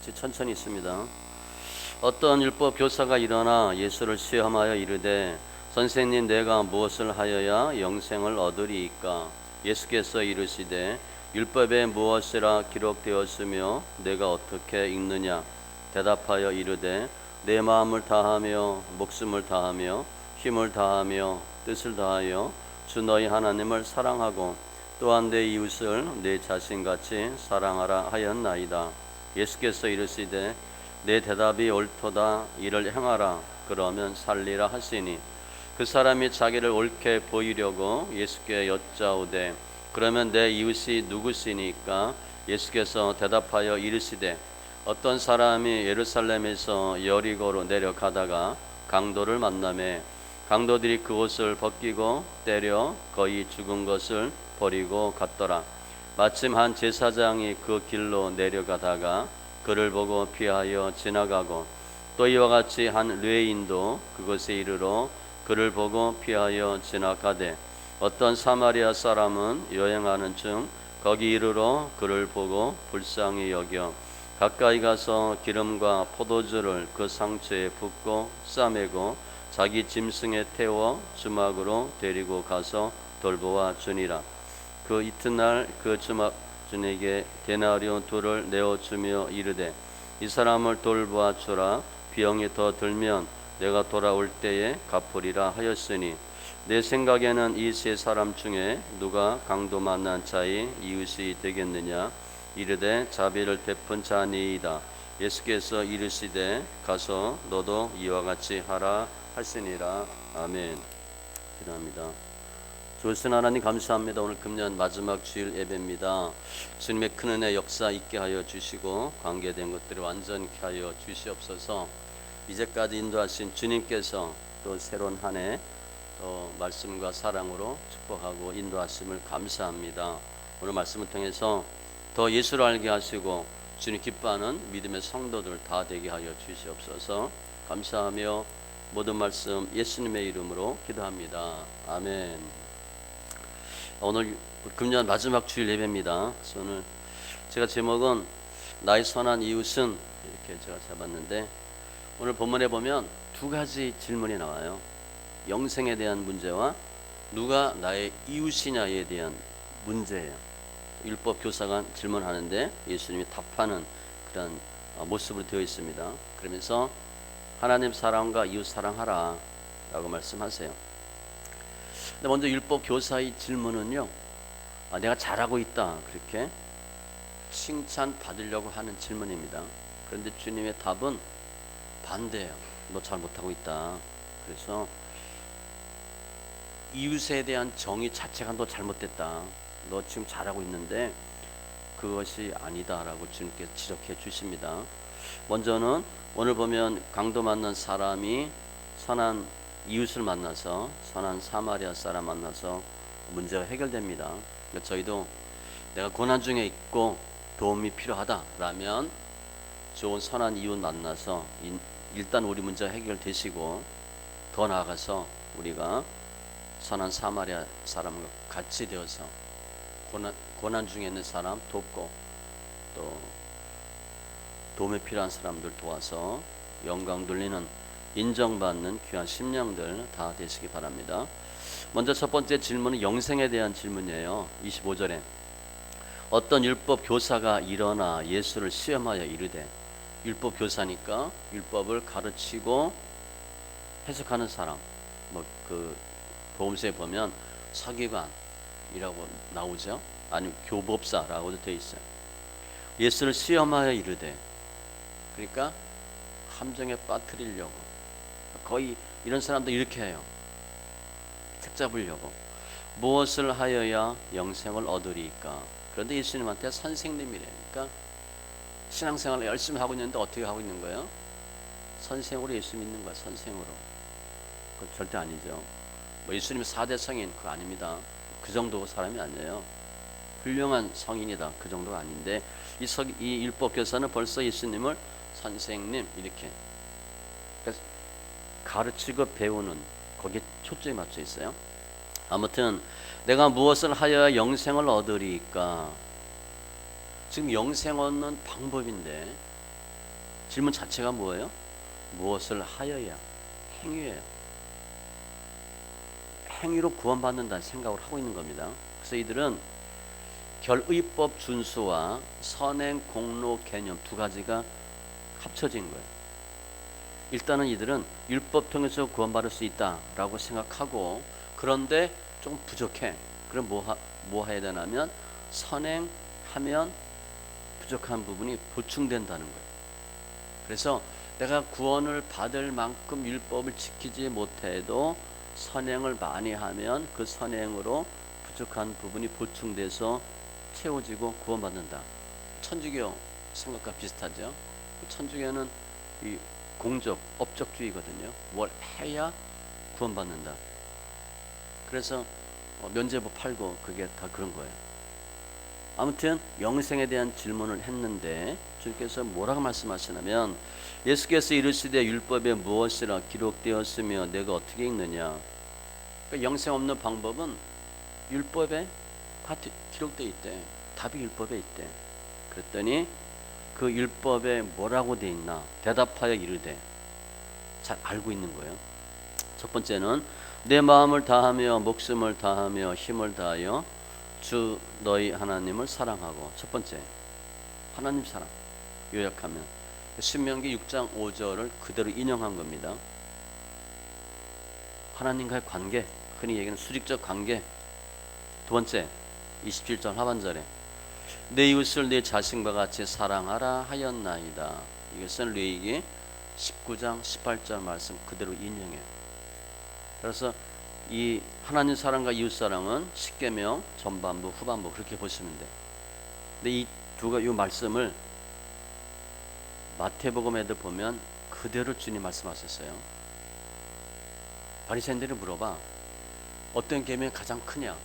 같이 천천히 있습니다. 어떤 율법 교사가 일어나 예수를 시험하여 이르되 선생님 내가 무엇을 하여야 영생을 얻으리이까? 예수께서 이르시되 율법에 무엇이라 기록되었으며 내가 어떻게 읽느냐? 대답하여 이르되 내 마음을 다하며 목숨을 다하며 힘을 다하며 뜻을 다하여 주 너희 하나님을 사랑하고 또한 내 이웃을 내 자신같이 사랑하라 하였나이다. 예수께서 이르시되 내 대답이 옳도다. 이를 행하라. 그러면 살리라 하시니 그 사람이 자기를 옳게 보이려고 예수께 여짜오되 그러면 내 이웃이 누구시니까? 예수께서 대답하여 이르시되 어떤 사람이 예루살렘에서 여리고로 내려가다가 강도를 만나매 강도들이 그 옷을 벗기고 때려 거의 죽은 것을 버리고 갔더라. 마침 한 제사장이 그 길로 내려가다가 그를 보고 피하여 지나가고 또 이와 같이 한 뢰인도 그곳에 이르러 그를 보고 피하여 지나가되 어떤 사마리아 사람은 여행하는 중 거기 이르러 그를 보고 불쌍히 여겨 가까이 가서 기름과 포도주를 그 상처에 붓고 싸매고 자기 짐승에 태워 주막으로 데리고 가서 돌보아 주니라. 그 이튿날 그 주막주에게 데나리온 둘을 내어주며 이르되 이 사람을 돌보아 주라. 비용이 더 들면 내가 돌아올 때에 갚으리라 하였으니 내 생각에는 이 세 사람 중에 누가 강도 만난 자의 이웃이 되겠느냐? 이르되 자비를 베푼 자니이다. 예수께서 이르시되 가서 너도 이와 같이 하라 하시니라. 아멘. 기도합니다. 좋으신 하나님 감사합니다. 오늘 금년 마지막 주일 예배입니다. 주님의 큰 은혜 역사 있게 하여 주시고 관계된 것들을 완전케 하여 주시옵소서. 이제까지 인도하신 주님께서 또 새로운 한 해 또 말씀과 사랑으로 축복하고 인도하심을 감사합니다. 오늘 말씀을 통해서 더 예수를 알게 하시고 주님 기뻐하는 믿음의 성도들 다 되게 하여 주시옵소서. 감사하며 모든 말씀 예수님의 이름으로 기도합니다. 아멘. 오늘 금년 마지막 주일 예배입니다. 그래서 오늘 제가 제목은 나의 선한 이웃은 이렇게 제가 잡았는데 오늘 본문에 보면 두 가지 질문이 나와요. 영생에 대한 문제와 누가 나의 이웃이냐에 대한 문제예요. 율법 교사가 질문하는데 예수님이 답하는 그런 모습으로 되어 있습니다. 그러면서 하나님 사랑과 이웃 사랑하라 라고 말씀하세요. 근데 먼저 율법 교사의 질문은요, 내가 잘하고 있다 그렇게 칭찬 받으려고 하는 질문입니다. 그런데 주님의 답은 반대예요. 너 잘 못하고 있다. 그래서 이웃에 대한 정의 자체가 너 잘못됐다. 너 지금 잘하고 있는데 그것이 아니다라고 주님께서 지적해 주십니다. 먼저는 오늘 보면 강도 만난 사람이 선한 이웃을 만나서 선한 사마리아 사람 만나서 문제가 해결됩니다. 그러니까 저희도 내가 고난 중에 있고 도움이 필요하다라면 좋은 선한 이웃 만나서 일단 우리 문제가 해결되시고 더 나아가서 우리가 선한 사마리아 사람과 같이 되어서 고난 중에 있는 사람 돕고 또 도움이 필요한 사람들 도와서 영광 돌리는 인정받는 귀한 심령들 다 되시기 바랍니다. 먼저 첫 번째 질문은 영생에 대한 질문이에요. 25절에 어떤 율법 교사가 일어나 예수를 시험하여 이르되, 율법 교사니까 율법을 가르치고 해석하는 사람, 그 보험서에 보면 서기관이라고 나오죠. 아니면 교법사라고도 되어 있어요. 예수를 시험하여 이르되, 그러니까 함정에 빠뜨리려고, 거의 이런 사람도 이렇게 해요. 책 잡으려고. 무엇을 하여야 영생을 얻으리까? 그런데 예수님한테 선생님이래. 그러니까 신앙생활을 열심히 하고 있는데 어떻게 하고 있는 거예요? 선생으로 예수 믿는 거야. 선생으로. 그건 절대 아니죠. 예수님 4대 성인 그거 아닙니다. 그 정도 사람이 아니에요. 훌륭한 성인이다. 그 정도가 아닌데 이 율법 교사는 벌써 예수님을 선생님 이렇게 가르치고 배우는 거기에 초점이 맞춰 있어요. 아무튼 내가 무엇을 하여야 영생을 얻으리까? 지금 영생 얻는 방법인데 질문 자체가 뭐예요? 무엇을 하여야? 행위예요. 행위로 구원받는다는 생각을 하고 있는 겁니다. 그래서 이들은 결의법 준수와 선행 공로 개념 두 가지가 합쳐진 거예요. 일단은 이들은 율법 통해서 구원받을 수 있다라고 생각하고, 그런데 좀 부족해. 그럼 뭐 해야 되냐면 선행하면 부족한 부분이 보충된다는 거예요. 그래서 내가 구원을 받을 만큼 율법을 지키지 못해도 선행을 많이 하면 그 선행으로 부족한 부분이 보충돼서 채워지고 구원받는다. 천주교 생각과 비슷하죠. 천주교는 이 공적, 업적주의거든요. 뭘 해야 구원받는다. 그래서 면죄부 팔고 그게 다 그런 거예요. 아무튼 영생에 대한 질문을 했는데 주님께서 뭐라고 말씀하시냐면, 예수께서 이르시되 율법에 무엇이라 기록되었으며 내가 어떻게 읽느냐. 그러니까 영생 없는 방법은 율법에 다 기록되어 있대. 답이 율법에 있대. 그랬더니 그 율법에 뭐라고 돼 있나 대답하여 이르되, 잘 알고 있는 거예요. 첫 번째는 내 마음을 다하며 목숨을 다하며 힘을 다하여 주 너희 하나님을 사랑하고. 첫 번째, 하나님 사랑. 요약하면 신명기 6장 5절을 그대로 인용한 겁니다. 하나님과의 관계, 흔히 얘기하는 수직적 관계. 두 번째, 27절 하반절에 내 이웃을 내 자신과 같이 사랑하라 하였나이다. 이것은 레위기 19장 18절 말씀 그대로 인용해요. 그래서 이 하나님 사랑과 이웃 사랑은 십계명 전반부 후반부 그렇게 보시면 돼. 근데 이 말씀을 마태복음에도 보면 그대로 주님 말씀하셨어요. 바리새인들이 물어봐. 어떤 계명이 가장 크냐?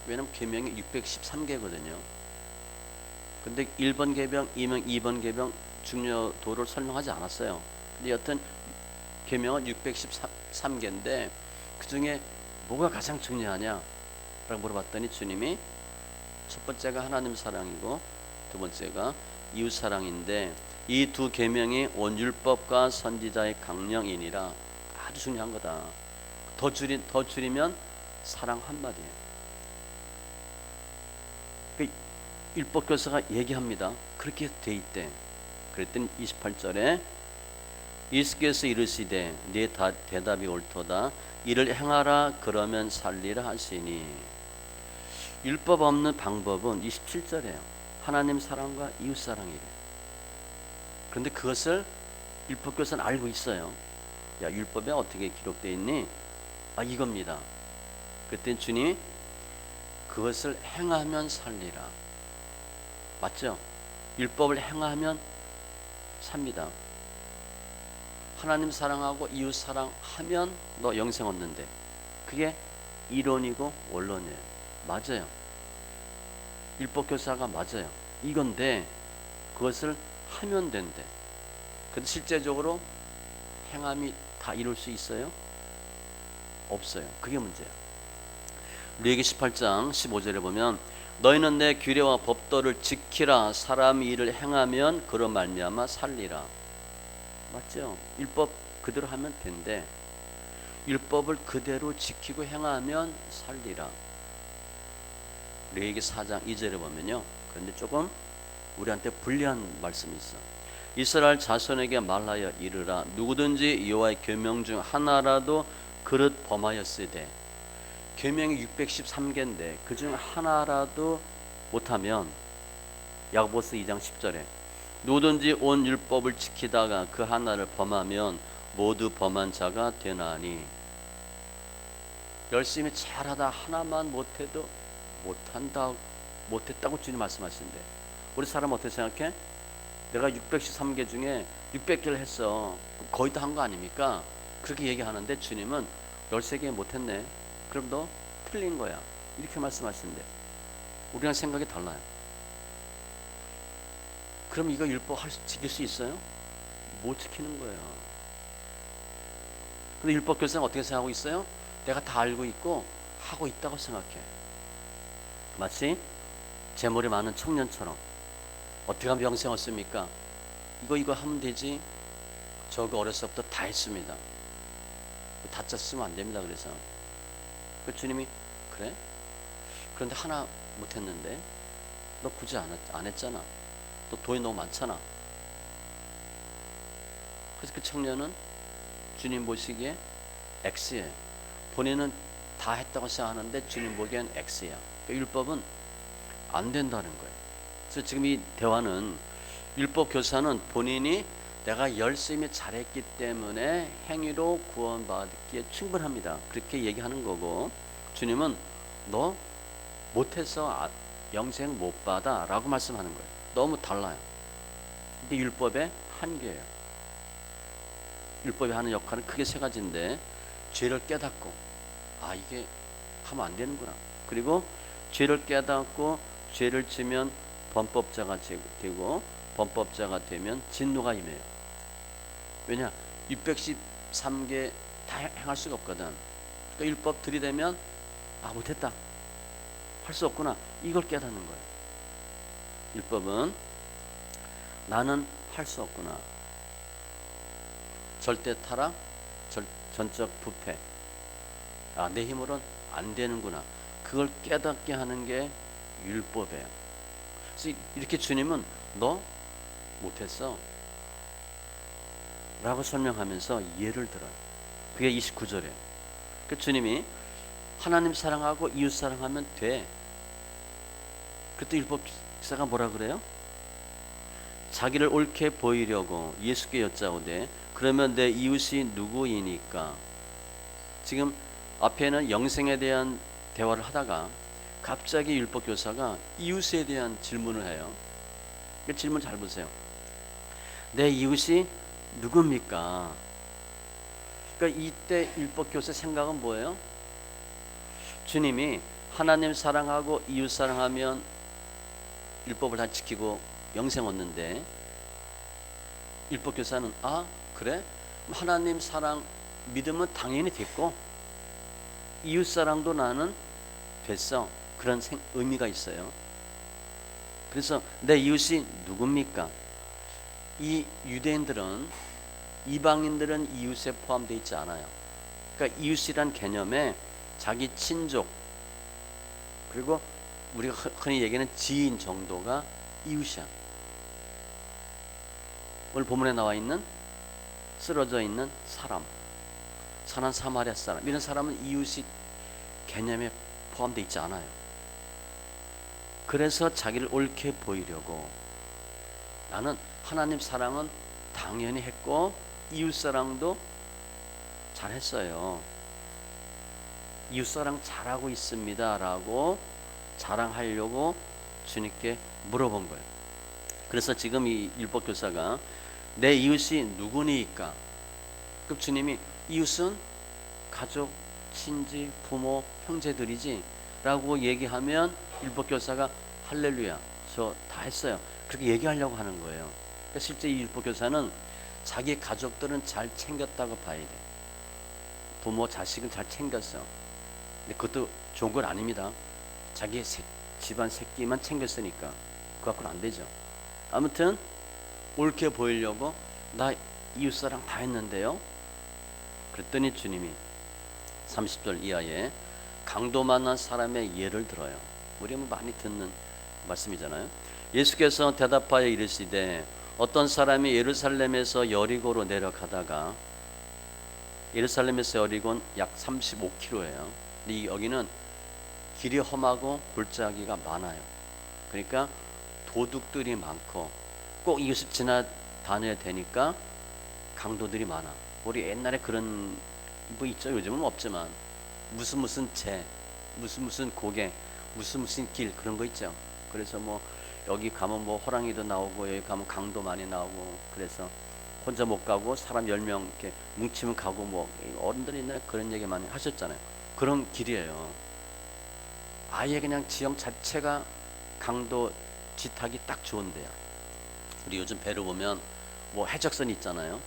왜냐면 계명이 613개거든요. 근데 1번 계명, 2번 계명 중요도를 설명하지 않았어요. 근데 여튼 계명은 613개인데 그 중에 뭐가 가장 중요하냐? 라고 물어봤더니 주님이 첫 번째가 하나님 사랑이고 두 번째가 이웃 사랑인데, 이 두 계명이 온 율법과 선지자의 강령이니라. 아주 중요한 거다. 더 줄이면 사랑 한마디예요. 그 율법 교사가 얘기합니다. 그렇게 돼 있대. 그랬더니 28절에 예수께서 이르시되 네 대답이 옳도다. 이를 행하라 그러면 살리라 하시니. 율법 없는 방법은 27절에요. 하나님 사랑과 이웃 사랑이래. 그런데 그것을 율법 교사는 알고 있어요. 야, 율법에 어떻게 기록되어 있니? 아, 이겁니다. 그랬더니 주님이 그것을 행하면 살리라. 맞죠? 율법을 행하면 삽니다. 하나님 사랑하고 이웃 사랑하면 너 영생 얻는데, 그게 이론이고 원론이에요. 맞아요. 율법 교사가 맞아요. 이건데 그것을 하면 된대. 근데 실제적으로 행함이 다 이룰 수 있어요? 없어요. 그게 문제야. 레위기 18장 15절에 보면 너희는 내 규례와 법도를 지키라. 사람이 이를 행하면 그로 말미암아 살리라. 맞죠? 율법 그대로 하면 된대. 율법을 그대로 지키고 행하면 살리라. 레위기 4장 2절에 보면요. 그런데 조금 우리한테 불리한 말씀이 있어. 이스라엘 자손에게 말하여 이르라. 누구든지 여호와의 계명 중 하나라도 그릇 범하였으되. 계명이 613개인데 그중 하나라도 못하면, 야고보서 2장 10절에 누구든지 온 율법을 지키다가 그 하나를 범하면 모두 범한 자가 되나니. 열심히 잘하다 하나만 못해도 못했다고 주님 말씀하시는데, 우리 사람 어떻게 생각해? 내가 613개 중에 600개를 했어. 거의 다 한 거 아닙니까? 그렇게 얘기하는데 주님은 13개 못했네. 그럼 너 틀린 거야. 이렇게 말씀하시는데 우리랑 생각이 달라요. 그럼 이거 율법 지킬 수 있어요? 못 지키는 거예요. 근데 율법 교사는 어떻게 생각하고 있어요? 내가 다 알고 있고 하고 있다고 생각해. 마치 재물이 많은 청년처럼. 어떻게 하면 영생 얻습니까? 이거 하면 되지. 저거 어렸을 때부터 다 했습니다. 다짜 쓰면 안 됩니다. 그래서 그 주님이 그래? 그런데 하나 못했는데 너 굳이 안 했잖아. 너 돈이 너무 많잖아. 그래서 그 청년은 주님 보시기에 X예요. 본인은 다 했다고 생각하는데 주님 보기엔 X야. 그러니까 율법은 안 된다는 거예요. 그래서 지금 이 대화는 율법 교사는 본인이 내가 열심히 잘했기 때문에 행위로 구원받기에 충분합니다. 그렇게 얘기하는 거고, 주님은 너 못해서 영생 못 받아 라고 말씀하는 거예요. 너무 달라요. 이게 율법의 한계예요. 율법이 하는 역할은 크게 세 가지인데, 죄를 깨닫고 이게 하면 안 되는구나. 그리고 죄를 깨닫고 죄를 지면 범법자가 되고, 범법자가 되면 진노가 임해요. 왜냐? 613개 다 행할 수가 없거든. 그러니까 율법 들이대면 못했다, 할 수 없구나, 이걸 깨닫는 거예요. 율법은 나는 할 수 없구나, 절대 타락, 전적 부패, 내 힘으로는 안 되는구나, 그걸 깨닫게 하는 게 율법이에요. 그래서 이렇게 주님은 너 못했어 라고 설명하면서 예를 들어요. 그게 29절이에요. 그 주님이 하나님 사랑하고 이웃 사랑하면 돼. 그때 율법사가 뭐라 그래요? 자기를 옳게 보이려고 예수께 여짜오되 그러면 내 이웃이 누구이니까. 지금 앞에는 영생에 대한 대화를 하다가 갑자기 율법교사가 이웃에 대한 질문을 해요. 그 질문 잘 보세요. 내 이웃이 누굽니까? 그러니까 이때 율법교사 생각은 뭐예요? 주님이 하나님 사랑하고 이웃 사랑하면 율법을 다 지키고 영생 얻는데, 율법교사는 그래? 하나님 사랑 믿으면 당연히 됐고 이웃 사랑도 나는 됐어. 그런 의미가 있어요. 그래서 내 이웃이 누굽니까? 이 유대인들은, 이방인들은 이웃에 포함되어 있지 않아요. 그러니까 이웃이란 개념에 자기 친족, 그리고 우리가 흔히 얘기하는 지인 정도가 이웃이야. 오늘 본문에 나와 있는 쓰러져 있는 사람, 선한 사마리아 사람, 이런 사람은 이웃이 개념에 포함되어 있지 않아요. 그래서 자기를 옳게 보이려고 나는 하나님 사랑은 당연히 했고 이웃 사랑도 잘했어요. 이웃 사랑 잘하고 있습니다 라고 자랑하려고 주님께 물어본 거예요. 그래서 지금 이 율법교사가 내 이웃이 누구니까? 그럼 주님이 이웃은 가족, 친지, 부모, 형제들이지 라고 얘기하면 율법교사가 할렐루야, 저 다 했어요, 그렇게 얘기하려고 하는 거예요. 그러니까 실제 이 율법교사는 자기 가족들은 잘 챙겼다고 봐야 돼. 부모, 자식은 잘 챙겼어. 근데 그것도 좋은 건 아닙니다. 자기 집안 새끼만 챙겼으니까 그거 갖고는 안 되죠. 아무튼 옳게 보이려고 나 이웃사랑 다 했는데요. 그랬더니 주님이 30절 이하에 강도 만난 사람의 예를 들어요. 우리가 많이 듣는 말씀이잖아요. 예수께서 대답하여 이르시되 어떤 사람이 예루살렘에서 여리고로 내려가다가, 예루살렘에서 여리고는 약 35km예요. 근데 여기는 길이 험하고 골짜기가 많아요. 그러니까 도둑들이 많고 꼭 이것을 지나다녀야 되니까 강도들이 많아. 우리 옛날에 그런 뭐 있죠. 요즘은 없지만 무슨 재, 무슨 고개, 무슨 길, 그런 거 있죠. 그래서 뭐 여기 가면 뭐 호랑이도 나오고 여기 가면 강도 많이 나오고, 그래서 혼자 못 가고 사람 10명 이렇게 뭉치면 가고, 뭐 어른들이 옛날에 그런 얘기 많이 하셨잖아요. 그런 길이에요. 아예 그냥 지형 자체가 강도 지타기 딱 좋은데요. 우리 요즘 배로 보면 뭐 해적선 있잖아요.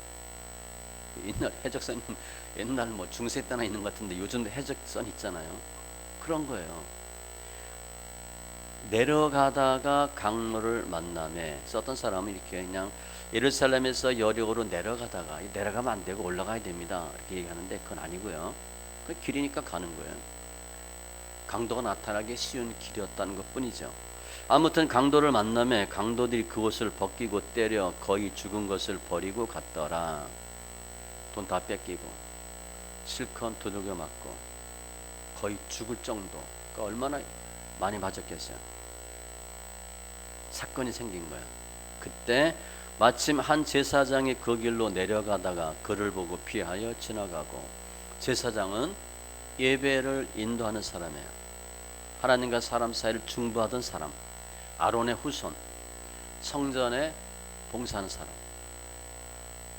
옛날 해적선, 옛날 뭐 중세 때나 있는 것 같은데 요즘 해적선 있잖아요. 그런 거예요. 내려가다가 강로를 만남에 어떤 사람은 이렇게 그냥 예루살렘에서 여리고로 내려가다가 내려가면 안 되고 올라가야 됩니다 이렇게 얘기하는데 그건 아니고요. 그 길이니까 가는 거예요. 강도가 나타나기 쉬운 길이었다는 것 뿐이죠. 아무튼 강도를 만남에 강도들이 그 옷을 벗기고 때려 거의 죽은 것을 버리고 갔더라. 돈 다 뺏기고 실컷 두들겨 맞고 거의 죽을 정도. 그러니까 얼마나 많이 맞았겠어요. 사건이 생긴 거야. 그때 마침 한 제사장이 그 길로 내려가다가 그를 보고 피하여 지나가고, 제사장은 예배를 인도하는 사람이에요. 하나님과 사람 사이를 중보하던 사람, 아론의 후손, 성전에 봉사하는 사람.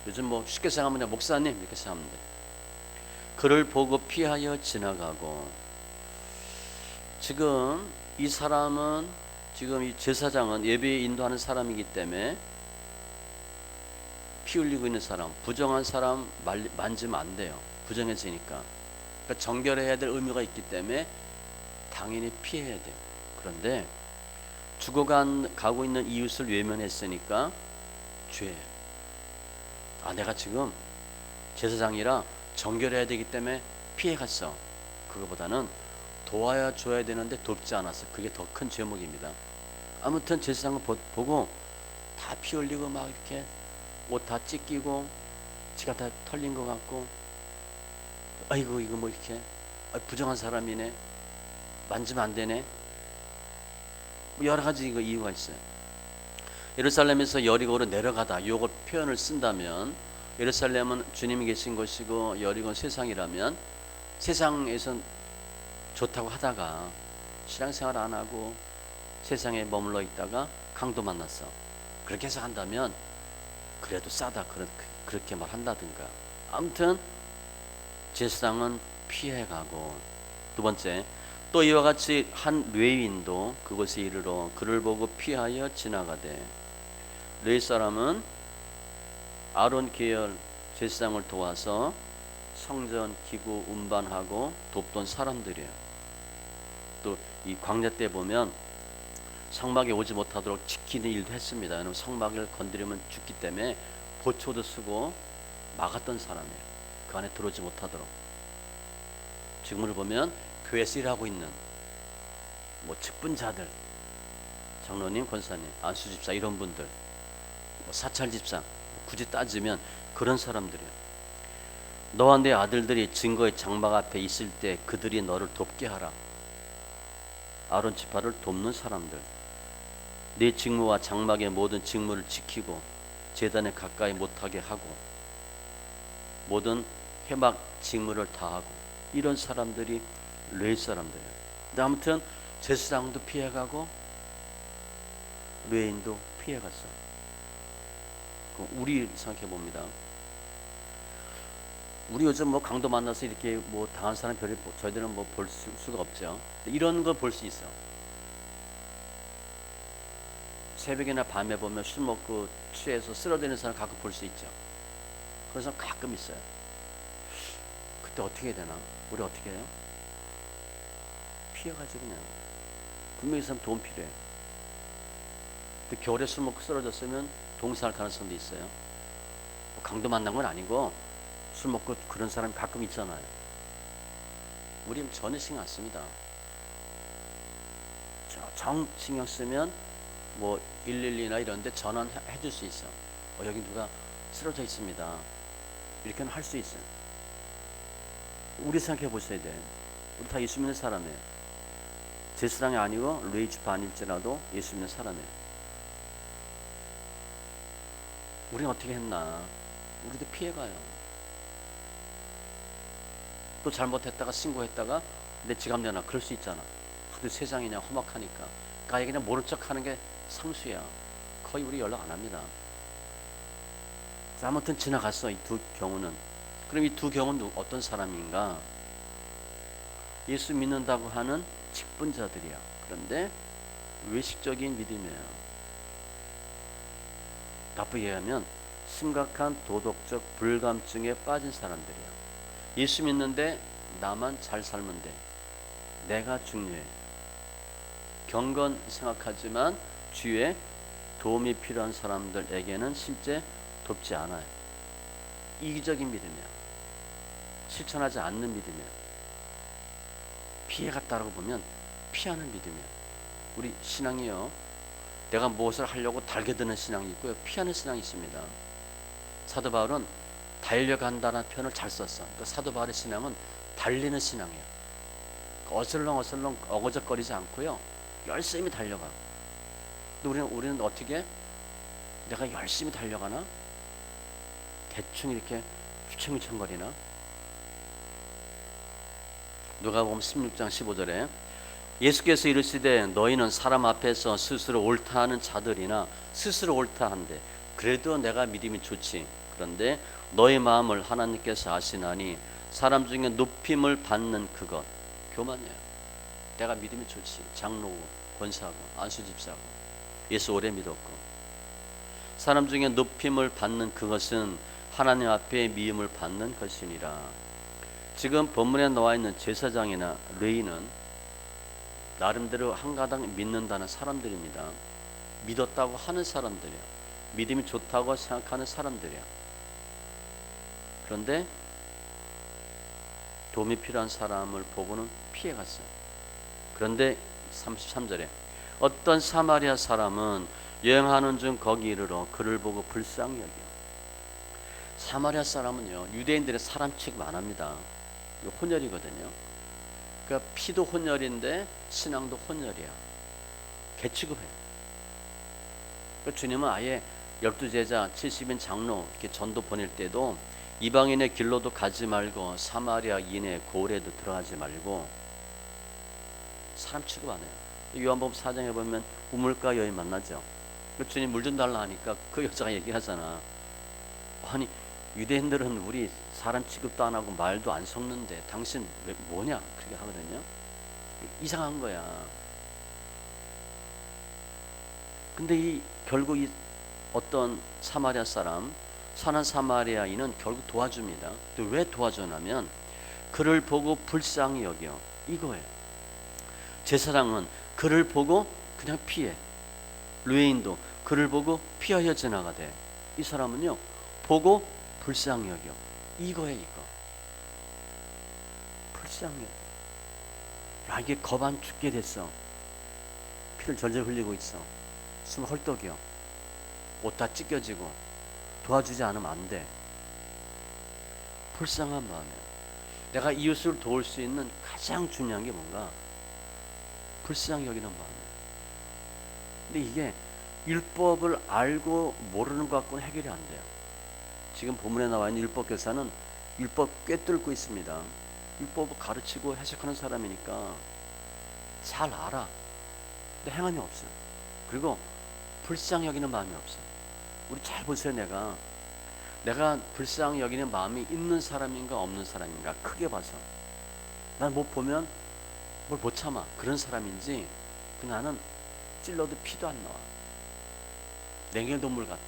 요즘 뭐 쉽게 생각하면 목사님 이렇게 생각하면 돼. 그를 보고 피하여 지나가고, 지금 이 사람은, 지금 이 제사장은 예배에 인도하는 사람이기 때문에 피 흘리고 있는 사람, 부정한 사람 만지면 안 돼요. 부정해지니까. 그러니까 정결해야 될 의무가 있기 때문에 당연히 피해야 돼요. 그런데 죽어가고 있는 이웃을 외면했으니까 죄예요. 내가 지금 제사장이라 정결해야 되기 때문에 피해갔어. 그거보다는 도와야 줘야 되는데 돕지 않았어. 그게 더 큰 죄목입니다. 아무튼 제사장을 보고 다 피 흘리고 막 이렇게 옷 다 찢기고 지가 다 털린 것 같고, 아이고 이거 뭐 이렇게 부정한 사람이네, 만지면 안 되네, 뭐 여러 가지 이유가 있어요. 예루살렘에서 여리고로 내려가다, 요거 표현을 쓴다면 예루살렘은 주님이 계신 곳이고 여리고는 세상이라면, 세상에선 좋다고 하다가 신앙생활 안 하고 세상에 머물러 있다가 강도 만났어. 그렇게 해서 한다면 그래도 싸다 그렇게 말한다든가. 아무튼 제사장은 피해가고, 두 번째, 또 이와 같이 한 레위인도 그곳에 이르러 그를 보고 피하여 지나가되, 레위 사람은 아론 계열 제사장을 도와서 성전 기구 운반하고 돕던 사람들이에요. 또 이 광야 때 보면 성막에 오지 못하도록 지키는 일도 했습니다. 왜냐하면 성막을 건드리면 죽기 때문에 보초도 쓰고 막았던 사람이에요. 그 안에 들어오지 못하도록. 지금을 보면 교회에서 일하고 있는 뭐 직분자들, 장로님, 권사님, 안수집사 이런 분들, 뭐 사찰집사, 굳이 따지면 그런 사람들이에요. 너와 내 아들들이 증거의 장막 앞에 있을 때 그들이 너를 돕게 하라. 아론 지파를 돕는 사람들. 네 직무와 장막의 모든 직무를 지키고 제단에 가까이 못하게 하고 모든 회막 직무를 다하고, 이런 사람들이 레위 사람들이에요. 근데 아무튼 제사장도 피해가고 레위인도 피해갔어. 우리 생각해 봅니다. 우리 요즘 뭐 강도 만나서 이렇게 뭐 당한 사람 별로 저희들은 뭐 볼 수가 없죠. 이런 거 볼 수 있어. 새벽이나 밤에 보면 술 먹고 취해서 쓰러지는 사람 가끔 볼 수 있죠. 그런 사람 가끔 있어요. 그때 어떻게 해야 되나? 우리 어떻게 해요? 피해가지고 그냥. 분명히 이 사람 돈 필요해. 근데 겨울에 술 먹고 쓰러졌으면 동사할 가능성도 있어요. 뭐 강도 만난 건 아니고 술 먹고 그런 사람이 가끔 있잖아요. 우리는 전혀 신경 안 씁니다. 정 신경 쓰면 뭐 112나 이런 데 전화해 줄 수 있어. 여기 누가 쓰러져 있습니다. 이렇게는 할 수 있어요. 우리 생각해 보셔야 돼. 우리 다 예수 믿는 사람이에요. 제사장이 아니고 레위 지파 아닐지라도 예수 믿는 사람이에요. 우리는 어떻게 했나? 우리도 피해가요. 또 잘못했다가 신고했다가 내 지갑 내놔, 그럴 수 있잖아. 근데 세상이 그냥 험악하니까 가에 그냥 모른 척하는 게 상수야. 거의 우리 연락 안 합니다. 아무튼 지나갔어, 이 두 경우는. 그럼 이 두 경우는 어떤 사람인가? 예수 믿는다고 하는 직분자들이야. 그런데 외식적인 믿음이에요. 나쁘게 얘기하면 심각한 도덕적 불감증에 빠진 사람들이야. 예수 믿는데 나만 잘 살면 돼. 내가 중요해. 경건 생각하지만 주위에 도움이 필요한 사람들에게는 실제 돕지 않아요. 이기적인 믿음이야. 실천하지 않는 믿음이야. 피해갔다라고 보면 피하는 믿음이야. 우리 신앙이요, 내가 무엇을 하려고 달겨드는 신앙이 있고요, 피하는 신앙이 있습니다. 사도 바울은 달려간다는 표현을 잘 썼어. 그러니까 사도 바울의 신앙은 달리는 신앙이에요. 어슬렁어슬렁 어거적거리지 않고요, 열심히 달려가. 근데 우리는 어떻게, 내가 열심히 달려가나? 대충 이렇게 휘청휘청거리나? 누가복음 16장 15절에 예수께서 이르시되 너희는 사람 앞에서 스스로 옳다 하는 자들이나 스스로 옳다 한데 그래도 내가 믿음이 좋지. 그런데 너희 마음을 하나님께서 아시나니 사람 중에 높임을 받는 그것, 교만이에요. 내가 믿음이 좋지. 장로고 권사고 안수집사고 예수 오래 믿었고, 사람 중에 높임을 받는 그것은 하나님 앞에 미움을 받는 것이니라. 지금 본문에 나와 있는 제사장이나 레위는 나름대로 한가닥 믿는다는 사람들입니다. 믿었다고 하는 사람들이야. 믿음이 좋다고 생각하는 사람들이야. 그런데 도움이 필요한 사람을 보고는 피해갔어요. 그런데 33절에 어떤 사마리아 사람은 여행하는 중 거기 이르러 그를 보고 불쌍히 여겨. 사마리아 사람은요, 유대인들의 사람 취급 안 합니다. 혼혈이거든요. 그러니까 피도 혼혈인데 신앙도 혼혈이야. 개취급해요. 그러니까 주님은 아예 12제자 70인 장로 이렇게 전도 보낼 때도 이방인의 길로도 가지 말고 사마리아 이내 고을에도 들어가지 말고 사람 취급 안 해요. 요한복음 4장에 보면 우물가 여인 만나죠. 주님 물 좀 달라 하니까 그 여자가 얘기하잖아. 아니, 유대인들은 우리 사람 취급도 안 하고 말도 안 섞는데 당신 왜 뭐냐? 그렇게 하거든요. 이상한 거야. 근데 결국 어떤 사마리아 사람, 선한 사마리아인은 결국 도와줍니다. 또 왜 도와주냐면 그를 보고 불쌍히 여겨, 이거예요. 제사장은 그를 보고 그냥 피해. 레위인도 그를 보고 피하여 지나가대. 이 사람은요, 보고 불쌍히 여겨, 이거예요. 이거 불쌍히 여겨. 야, 이게 겁 안 죽게 됐어. 피를 절절 흘리고 있어. 숨 헐떡여. 옷 다 찢겨지고. 도와주지 않으면 안 돼. 불쌍한 마음이야. 내가 이웃을 도울 수 있는 가장 중요한 게 뭔가? 불쌍히 여기는 마음이야. 근데 이게 율법을 알고 모르는 것 갖고는 해결이 안 돼요. 지금 본문에 나와 있는 율법교사는 율법 꿰뚫고 있습니다. 율법을 가르치고 해석하는 사람이니까 잘 알아. 근데 행함이 없어. 그리고 불쌍히 여기는 마음이 없어. 우리 잘 보세요. 내가 불쌍히 여기는 마음이 있는 사람인가 없는 사람인가 크게 봐서, 난 못 보면 뭘 못 참아. 그런 사람인지, 나는 찔러도 피도 안 나와. 냉혈동물 같아.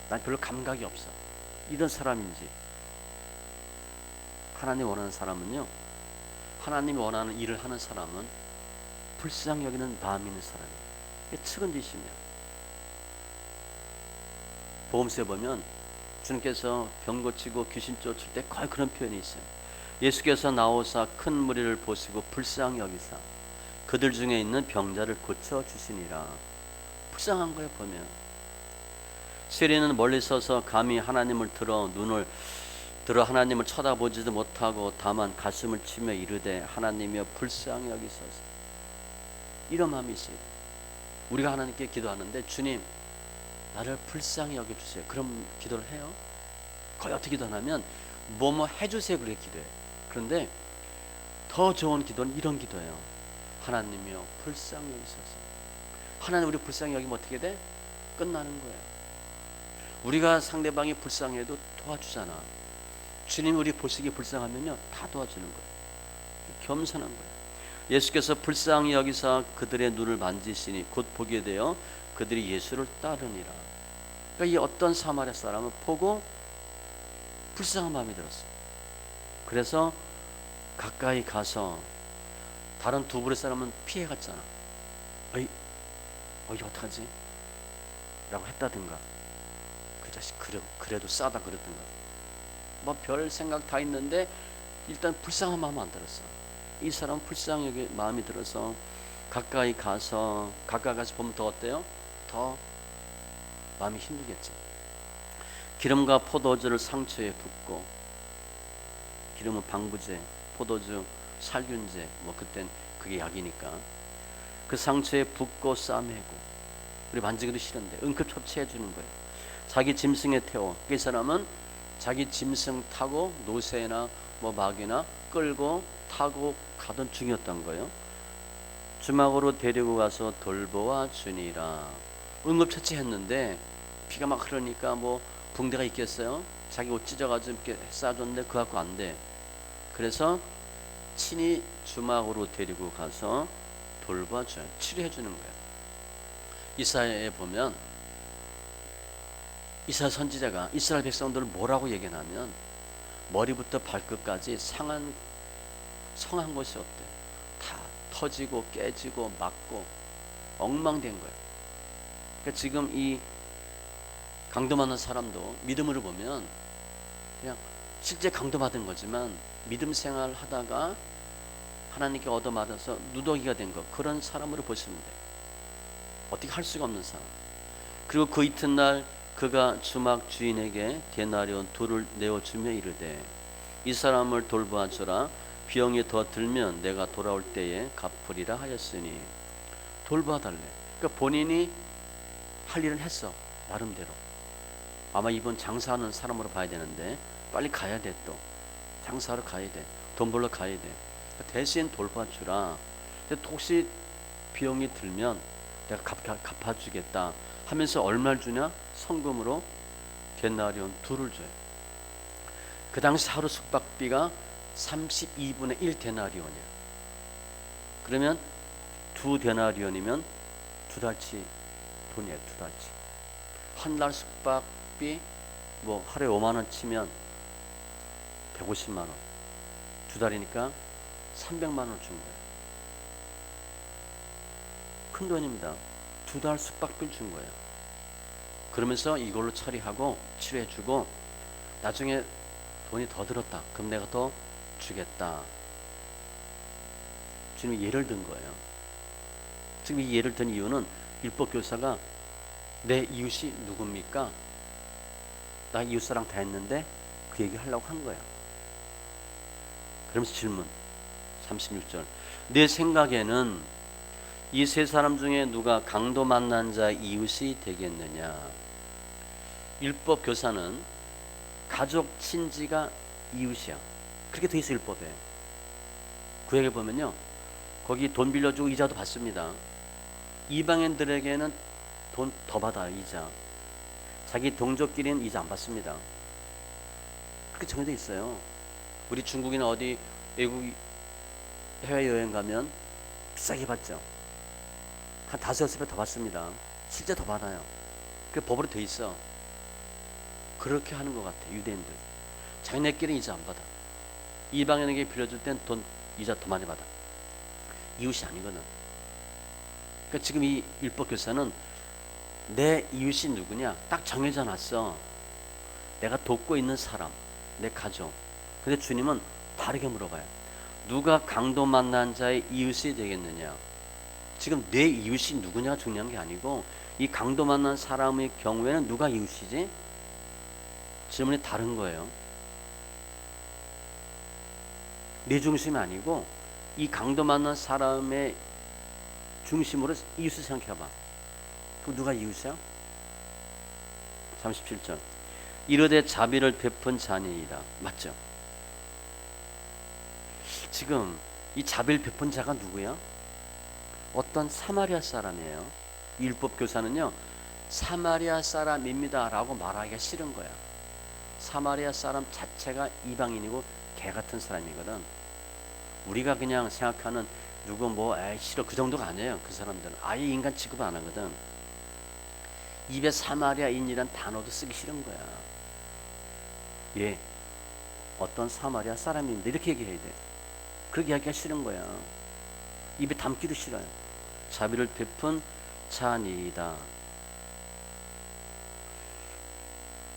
난 별로 감각이 없어. 이런 사람인지. 하나님 원하는 사람은요, 하나님이 원하는 일을 하는 사람은 불쌍히 여기는 마음이 있는 사람이에요. 이게 측은지심이야. 복음서에 보면 주님께서 병 고치고 귀신 쫓을 때 거의 그런 표현이 있어요. 예수께서 나오사 큰 무리를 보시고 불쌍히 여기사 그들 중에 있는 병자를 고쳐 주시니라. 불쌍한 거예요. 보면 세리는 멀리 서서 감히 하나님을 들어 하나님을 쳐다보지도 못하고 다만 가슴을 치며 이르되 하나님이여 불쌍히 여기소서. 이런 마음이 있어요. 우리가 하나님께 기도하는데 주님 나를 불쌍히 여겨주세요. 그럼 기도를 해요. 거의 어떻게 기도하냐면 뭐뭐 해주세요 그렇게 기도해요. 그런데 더 좋은 기도는 이런 기도예요. 하나님이여 불쌍히 여기소서. 하나님 우리 불쌍히 여기면 어떻게 돼? 끝나는 거예요. 우리가 상대방이 불쌍해도 도와주잖아. 주님 우리 보시기에 불쌍하면요 다 도와주는 거예요. 겸손한 거예요. 예수께서 불쌍히 여기사 그들의 눈을 만지시니 곧 보게 되어 그들이 예수를 따르니라. 그러니까 이 어떤 사마리아 사람은 보고 불쌍한 마음이 들었어요. 그래서 가까이 가서, 다른 두 부의 사람은 피해갔잖아. 어이, 이거 어떡하지? 라고 했다든가, 그 자식 그래도 싸다 그랬든가, 뭐 별 생각 다 있는데 일단 불쌍한 마음 안 들었어. 이 사람 불쌍하게 마음이 들어서 가까이 가서 보면 더 어때요? 더 마음이 힘들겠지. 기름과 포도주를 상처에 붓고, 기름은 방부제, 포도주 살균제, 뭐 그땐 그게 약이니까 그 상처에 붓고 싸매고, 우리 만지기도 싫은데 응급 처치해 주는 거예요. 자기 짐승에 태워. 그 사람은 자기 짐승 타고 노새나 뭐 막이나 끌고 타고 가던 중이었던 거예요. 주막으로 데리고 가서 돌보아 주니라. 응급처치했는데 피가 막 흐르니까 뭐 붕대가 있겠어요? 자기 옷 찢어가지고 이렇게 싸줬는데 그거 갖고 안 돼. 그래서 친히 주막으로 데리고 가서 돌봐줘요. 치료해 주는 거예요. 이사야에 보면 이사야 선지자가 이스라엘 백성들을 뭐라고 얘기하냐면 머리부터 발끝까지 성한 것이 없대. 다 터지고 깨지고 맞고 엉망된 거예요. 그러니까 지금 이 강도 많은 사람도 믿음으로 보면 그냥 실제 강도 받은 거지만 믿음 생활 하다가 하나님께 얻어맞아서 누더기가 된 것, 그런 사람으로 보시면 돼요. 어떻게 할 수가 없는 사람. 그리고 그 이튿날 그가 주막 주인에게 데나리온 둘을 내어주며 이르되 이 사람을 돌보아주라. 비용이 더 들면 내가 돌아올 때에 갚으리라 하였으니. 돌봐달래. 그러니까 본인이 할 일은 했어, 나름대로. 아마 이번 장사하는 사람으로 봐야 되는데 빨리 가야 돼. 또 장사하러 가야 돼. 돈 벌러 가야 돼. 그러니까 대신 돌봐주라. 근데 혹시 비용이 들면 내가 갚아주겠다 하면서 얼마를 주냐? 성금으로 데나리온 둘을 줘요. 그 당시 하루 숙박비가 32분의 1 데나리온이야. 그러면 2 데나리온이면 2달치 돈이에요. 2달치. 한 달 숙박비 뭐 하루에 5만 원 치면 150만 원. 2달이니까 300만 원 준 거예요. 큰 돈입니다. 2달 숙박비를 준 거예요. 그러면서 이걸로 처리하고 치료해주고 나중에 돈이 더 들었다. 그럼 내가 더 주겠다. 주님이 예를 든 거예요. 지금 이 예를 든 이유는 율법 교사가 내 이웃이 누굽니까? 나 이웃사랑 다 했는데 그 얘기 하려고 한 거예요. 그러면서 질문 36절. 내 생각에는 이 세 사람 중에 누가 강도 만난 자 이웃이 되겠느냐? 율법 교사는 가족 친지가 이웃이야. 그렇게 돼 있어 율법에. 구약에 보면요, 거기 돈 빌려주고 이자도 받습니다. 이방인들에게는 돈 더 받아요. 이자. 자기 동족끼리는 이자 안 받습니다. 그렇게 정해져 있어요. 우리 중국이나 어디 외국 해외여행 가면 비싸게 받죠. 한 5-6배 더 받습니다. 실제 더 받아요. 그게 법으로 돼 있어. 그렇게 하는 것 같아. 유대인들 자기네끼리 이자 안 받아. 이방인에게 빌려줄 땐 돈 이자 더 많이 받아. 이웃이 아니거든. 그러니까 지금 이 율법 교사는 내 이웃이 누구냐 딱 정해져 놨어. 내가 돕고 있는 사람, 내 가족. 근데 주님은 다르게 물어봐요. 누가 강도 만난 자의 이웃이 되겠느냐? 지금 내 이웃이 누구냐가 중요한 게 아니고 이 강도 만난 사람의 경우에는 누가 이웃이지? 질문이 다른 거예요. 내 중심이 아니고 이 강도 만난 사람의 중심으로 이웃을 생각해봐. 그럼 누가 이웃이야? 37절. 이르되 자비를 베푼 자니이다. 맞죠? 지금 이 자비를 베푼 자가 누구야? 어떤 사마리아 사람이에요. 율법 교사는요, 사마리아 사람입니다 라고 말하기가 싫은 거야. 사마리아 사람 자체가 이방인이고 개 같은 사람이거든. 우리가 그냥 생각하는 누구 뭐 에이 싫어 그 정도가 아니에요. 그 사람들은 아예 인간 취급 안 하거든. 입에 사마리아인이란 단어도 쓰기 싫은 거야. 예, 어떤 사마리아 사람인데 이렇게 얘기해야 돼. 그렇게 하기가 싫은 거야. 입에 담기도 싫어요. 자비를 베푼 자니이다.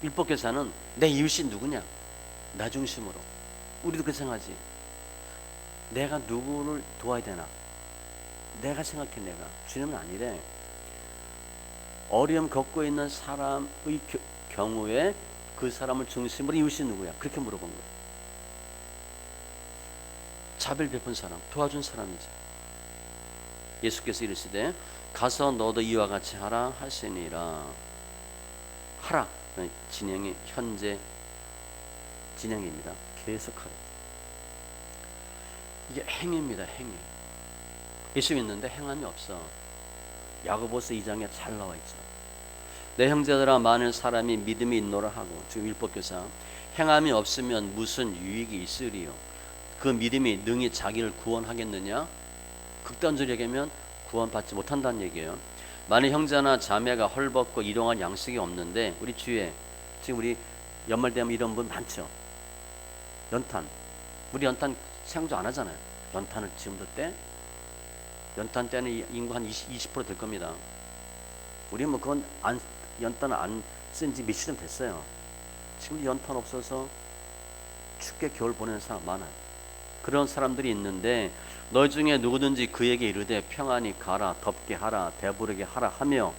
율법교사는 내 이웃이 누구냐? 나 중심으로. 우리도 그렇게 생각하지. 내가 누구를 도와야 되나? 내가 생각해. 내가. 주님은 아니래. 어려움 겪고 있는 사람의 경우에 그 사람을 중심으로 이웃이 누구야? 그렇게 물어본 거야. 자비를 베푼 사람, 도와준 사람이지. 예수께서 이르시되 가서 너도 이와 같이 하라 하시니라. 하라. 진행이 현재 진행입니다. 계속 하라. 이게 행위입니다. 행위. 예수 믿는데 행함이 없어. 야고보서 2장에 잘 나와 있죠. 내 형제들아 만일 사람이 믿음이 있노라 하고, 지금 율법교사, 행함이 없으면 무슨 유익이 있으리요? 그 믿음이 능히 자기를 구원하겠느냐? 극단적으로 얘기하면 구원받지 못한다는 얘기예요. 만일 형제나 자매가 헐벗고 일용할 양식이 없는데, 우리 주위에 지금 우리 연말 되면 이런 분 많죠. 연탄, 우리 연탄 생각도 안 하잖아요. 연탄을 지금도 때, 연탄 때는 인구 한 20% 될 겁니다. 우리 뭐 그건 연탄 안 쓴 지 며칠 좀 됐어요. 지금 연탄 없어서 춥게 겨울 보내는 사람 많아요. 그런 사람들이 있는데 너희 중에 누구든지 그에게 이르되 평안히 가라, 덥게 하라, 배부르게 하라 하며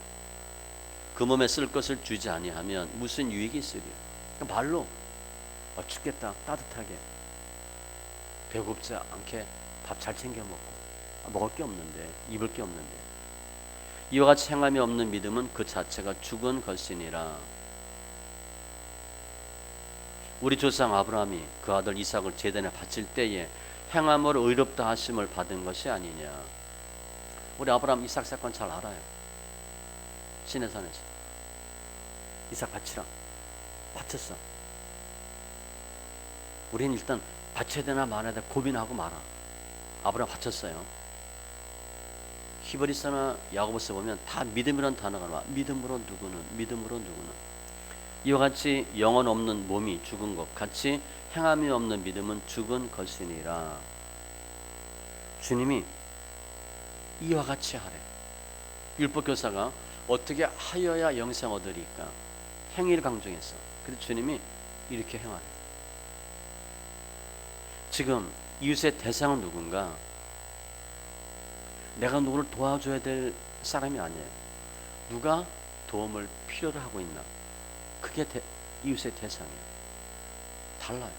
그 몸에 쓸 것을 주지 아니하면 무슨 유익이 있으리요? 그러니까 말로 춥겠다, 따뜻하게, 배고프지 않게 밥 잘 챙겨 먹고, 먹을 게 없는데, 입을 게 없는데, 이와 같이 행함이 없는 믿음은 그 자체가 죽은 것이니라. 우리 조상 아브라함이 그 아들 이삭을 제단에 바칠 때에 행함으로 의롭다 하심을 받은 것이 아니냐. 우리 아브라함 이삭 사건 잘 알아요. 시내산에서 이삭 바치라, 바쳤어. 우리는 일단 바쳐야 되나 말아야 되나 고민하고 말아. 아브라함 바쳤어요. 히브리서나 야고보서 보면 다 믿음이라는 단어가 나와. 믿음으로 누구는, 믿음으로 누구는. 이와 같이 영혼 없는 몸이 죽은 것 같이 행함이 없는 믿음은 죽은 것이니라. 주님이 이와 같이 하래. 율법교사가 어떻게 하여야 영생 얻으리까? 행위를 강조했어. 그래서 주님이 이렇게 행하래. 지금 이웃의 대상은 누군가? 내가 누구를 도와줘야 될 사람이 아니에요. 누가 도움을 필요로 하고 있나? 그게 이웃의 대상이에요. 달라요.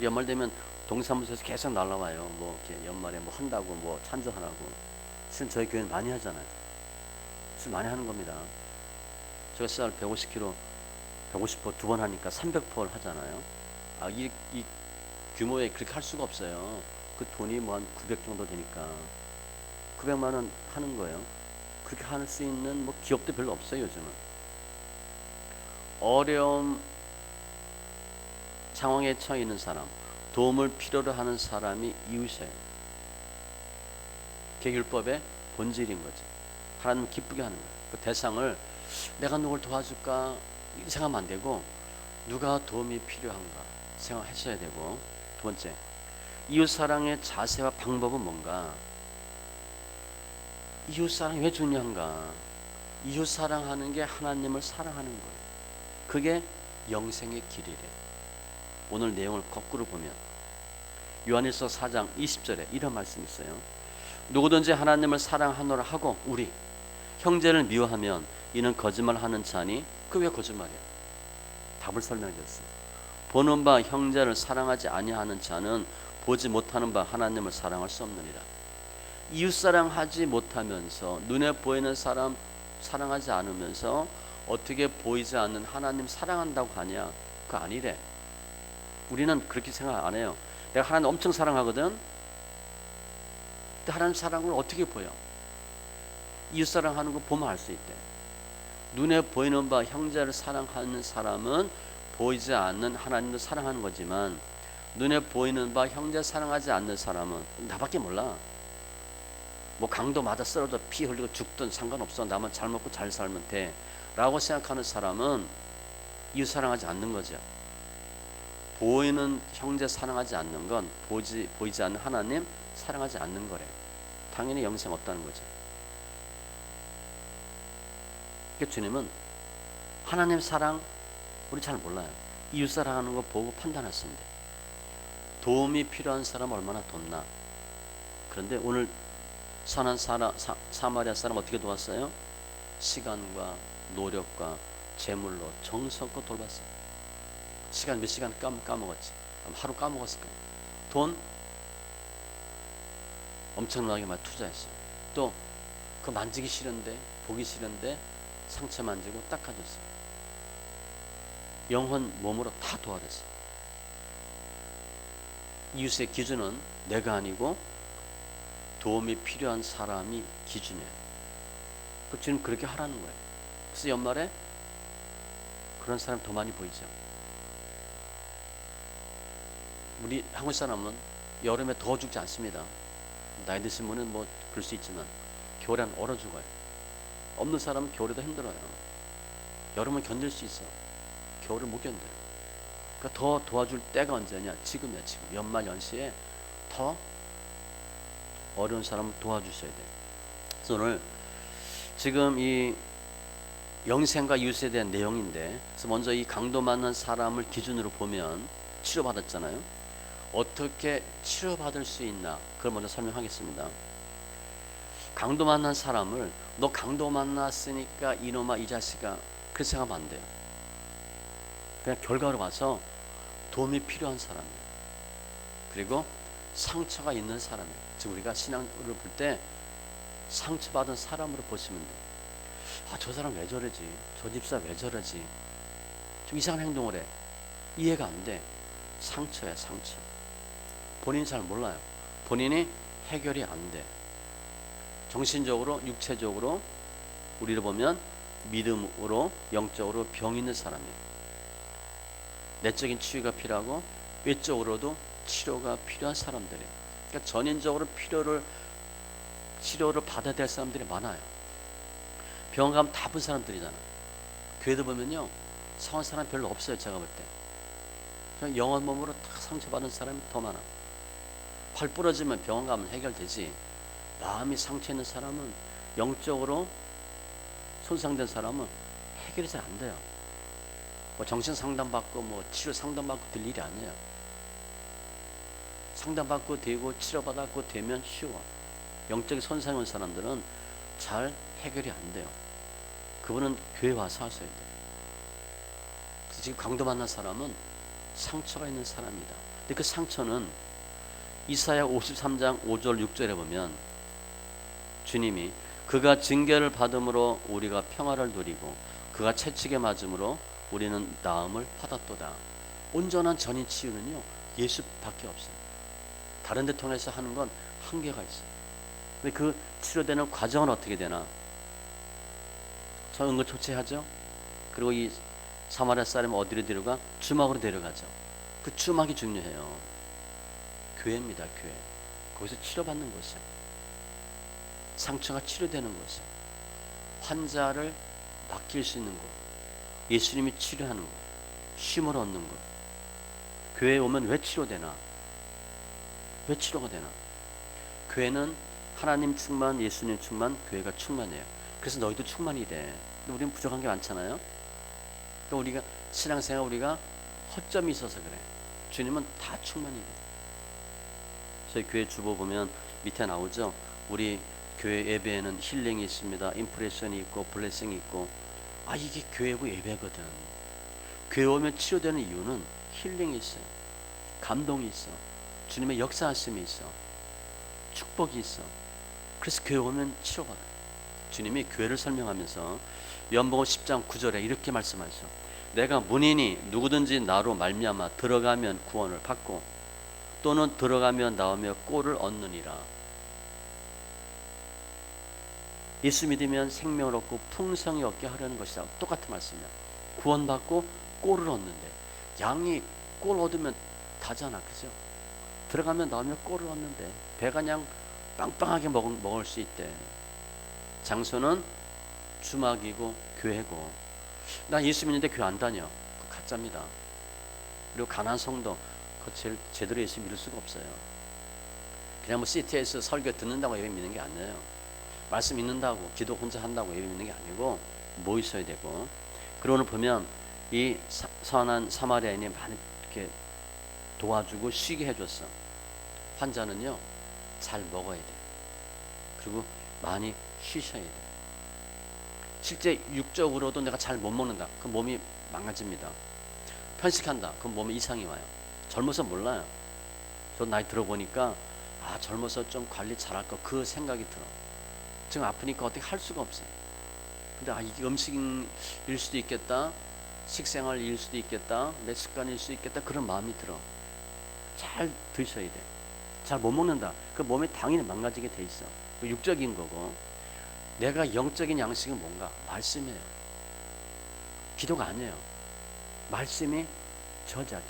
연말 되면 동사무소에서 계속 날라와요. 뭐 이렇게 연말에 뭐 한다고, 뭐 찬조하라고. 실은 저희 교회는 많이 하잖아요. 실은 많이 하는 겁니다. 제가 쌀 150kg, 150포 2번 하니까 300포를 하잖아요. 이 규모에 그렇게 할 수가 없어요. 그 돈이 뭐 한 900 정도 되니까 900만 원 하는 거예요. 그렇게 할 수 있는 뭐 기업도 별로 없어요. 요즘은 어려움 상황에 처해 있는 사람, 도움을 필요로 하는 사람이 이웃이에요. 그게 율법의 본질인 거죠. 하나님 기쁘게 하는 거예요. 그 대상을 내가 누굴 도와줄까 생각하면 안 되고 누가 도움이 필요한가 생각하셔야 되고, 두 번째, 이웃사랑의 자세와 방법은 뭔가? 이웃사랑이 왜 중요한가? 이웃사랑하는 게 하나님을 사랑하는 거예요. 그게 영생의 길이래. 오늘 내용을 거꾸로 보면 요한일서 4장 20절에 이런 말씀이 있어요. 누구든지 하나님을 사랑하노라 하고 우리 형제를 미워하면 이는 거짓말하는 자니. 그 왜 거짓말이야? 답을 설명해 줬어요. 보는 바 형제를 사랑하지 아니하는 자는 보지 못하는 바 하나님을 사랑할 수 없느니라. 이웃사랑하지 못하면서 눈에 보이는 사람 사랑하지 않으면서 어떻게 보이지 않는 하나님 사랑한다고 하냐? 그거 아니래. 우리는 그렇게 생각 안 해요. 내가 하나님 엄청 사랑하거든. 근데 하나님 사랑을 어떻게 보여? 이웃사랑하는 거 보면 알 수 있대. 눈에 보이는 바 형제를 사랑하는 사람은 보이지 않는 하나님도 사랑하는 거지만 눈에 보이는 바 형제 사랑하지 않는 사람은 나밖에 몰라. 뭐 강도 맞아 쓰러져 피 흘리고 죽든 상관없어. 나만 잘 먹고 잘 살면 돼 라고 생각하는 사람은 이웃 사랑하지 않는 거죠. 보이는 형제 사랑하지 않는 건 보이지 않는 하나님 사랑하지 않는 거래. 당연히 영생 없다는 거죠. 그러니까 주님은 하나님 사랑 우리 잘 몰라요. 이웃 사랑하는 거 보고 판단하시는데 도움이 필요한 사람 얼마나 돕나. 그런데 오늘 선한 사마리아 사람 어떻게 도왔어요? 시간과 노력과 재물로 정성껏 돌봤어요. 시간 몇 시간 까먹었지. 하루 까먹었을 거예요. 돈 엄청나게 많이 투자했어요. 또 그 만지기 싫은데 보기 싫은데 상처 만지고 닦아줬어요. 영혼 몸으로 다 도와줬어요. 이웃의 기준은 내가 아니고 도움이 필요한 사람이 기준이에요. 그 주님 그렇게 하라는 거예요. 그래서 연말에 그런 사람 더 많이 보이죠. 우리 한국 사람은 여름에 더워 죽지 않습니다. 나이 드신 분은 뭐 그럴 수 있지만 겨울엔 얼어 죽어요. 없는 사람은 겨울에도 힘들어요. 여름은 견딜 수 있어. 겨울을 못 견뎌요. 그러니까 더 도와줄 때가 언제냐? 지금이야. 지금 연말 연시에 더 어려운 사람을 도와주셔야 돼요. 그래서 오늘 지금 이 영생과 이웃에 대한 내용인데, 그래서 먼저 이 강도 만난 사람을 기준으로 보면 치료받았잖아요. 어떻게 치료받을 수 있나, 그걸 먼저 설명하겠습니다. 강도 만난 사람을 너 강도 만났으니까 이놈아 이 자식아 그렇게 생각하면 안 돼요. 그냥 결과로 봐서 도움이 필요한 사람이에요. 그리고 상처가 있는 사람이에요. 즉 우리가 신앙을 볼 때 상처받은 사람으로 보시면 돼요. 아, 저 사람 왜 저러지? 저 집사 왜 저러지? 좀 이상한 행동을 해. 이해가 안 돼. 상처야, 상처. 본인이 잘 몰라요. 본인이 해결이 안 돼. 정신적으로, 육체적으로 우리를 보면 믿음으로, 영적으로 병 있는 사람이에요. 내적인 치유가 필요하고 외적으로도 치료가 필요한 사람들이에요. 그러니까 전인적으로 치료를 받아야 될 사람들이 많아요. 병원 가면 다 아픈 사람들이잖아. 교회도 보면요, 성한 사람 별로 없어요. 제가 볼 때. 그냥 영혼 몸으로 다 상처받은 사람이 더 많아. 팔 부러지면 병원 가면 해결되지. 마음이 상처 있는 사람은, 영적으로 손상된 사람은 해결이 잘 안 돼요. 뭐 정신 상담받고 뭐 치료 상담받고 될 일이 아니에요. 상담받고 되고 치료받았고 되면 쉬워. 영적인 손상이 온 사람들은 잘 해결이 안 돼요. 그분은 교회 와서 하셔야 돼요. 그래서 지금 강도 만난 사람은 상처가 있는 사람이다. 근데 그 상처는 이사야 53장 5절 6절에 보면 주님이 그가 징계를 받음으로 우리가 평화를 누리고 그가 채찍에 맞음으로 우리는 나음을 받았도다. 온전한 전인 치유는요, 예수밖에 없어요. 다른 데 통해서 하는 건 한계가 있어요. 근데 그 치료되는 과정은 어떻게 되나? 저 응급처치하죠. 그리고 이 사마리아 사람이 어디로 데려가? 주막으로 데려가죠. 그 주막이 중요해요. 교회입니다. 교회. 거기서 치료받는 곳이에요. 상처가 치료되는 곳이에요. 환자를 맡길 수 있는 곳. 예수님이 치료하는 곳. 쉼을 얻는 곳. 교회에 오면 왜 치료되나? 왜 치료가 되나? 교회는 하나님 충만, 예수님 충만, 교회가 충만해요. 그래서 너희도 충만이 돼. 근데 우리는 부족한 게 많잖아요. 그러니까 우리가 신앙생활 우리가 허점이 있어서 그래. 주님은 다 충만이 돼. 저희 교회 주보 보면 밑에 나오죠. 우리 교회 예배에는 힐링이 있습니다. 임프레션이 있고 블레싱이 있고. 아, 이게 교회고 예배거든. 교회 오면 치료되는 이유는 힐링이 있어요. 감동이 있어. 주님의 역사하심이 있어. 축복이 있어. 그래서 교회 오면 치료받아요. 주님이 교회를 설명하면서 요한복음 10장 9절에 이렇게 말씀하시죠. 내가 문이니 누구든지 나로 말미암아 들어가면 구원을 받고 또는 들어가면 나오며 꼴을 얻느니라. 예수 믿으면 생명을 얻고 풍성히 얻게 하려는 것이다. 똑같은 말씀이야. 구원받고 꼴을 얻는데, 양이 꼴 얻으면 다잖아, 그죠? 들어가면 나오면 꼴을 얻는데 배가 그냥 빵빵하게 먹을 수 있대. 장소는 주막이고 교회고. 나 예수 믿는데 교회 안 다녀. 그거 가짜입니다. 그리고 가난한 성도 그거 제대로 예수 믿을 수가 없어요. 그냥 뭐 CT에서 설교 듣는다고 예배 믿는 게 아니에요. 말씀 읽는다고 기도 혼자 한다고 예배 믿는 게 아니고 뭐 있어야 되고. 그러고 보면 이 선한 사마리아인이 많이 이렇게 도와주고 쉬게 해줬어. 환자는요 잘 먹어야 돼. 그리고 많이 쉬셔야 돼. 실제 육적으로도 내가 잘 못 먹는다. 그럼 몸이 망가집니다. 편식한다. 그럼 몸에 이상이 와요. 젊어서 몰라요. 저 나이 들어보니까 아 젊어서 좀 관리 잘할 거 그 생각이 들어. 지금 아프니까 어떻게 할 수가 없어요. 근데 아 이게 음식일 수도 있겠다. 식생활일 수도 있겠다. 내 습관일 수도 있겠다. 그런 마음이 들어. 잘 드셔야 돼. 잘 못 먹는다. 그 몸이 당연히 망가지게 돼 있어. 육적인 거고. 내가 영적인 양식은 뭔가? 말씀이에요. 기도가 아니에요. 말씀이 저자,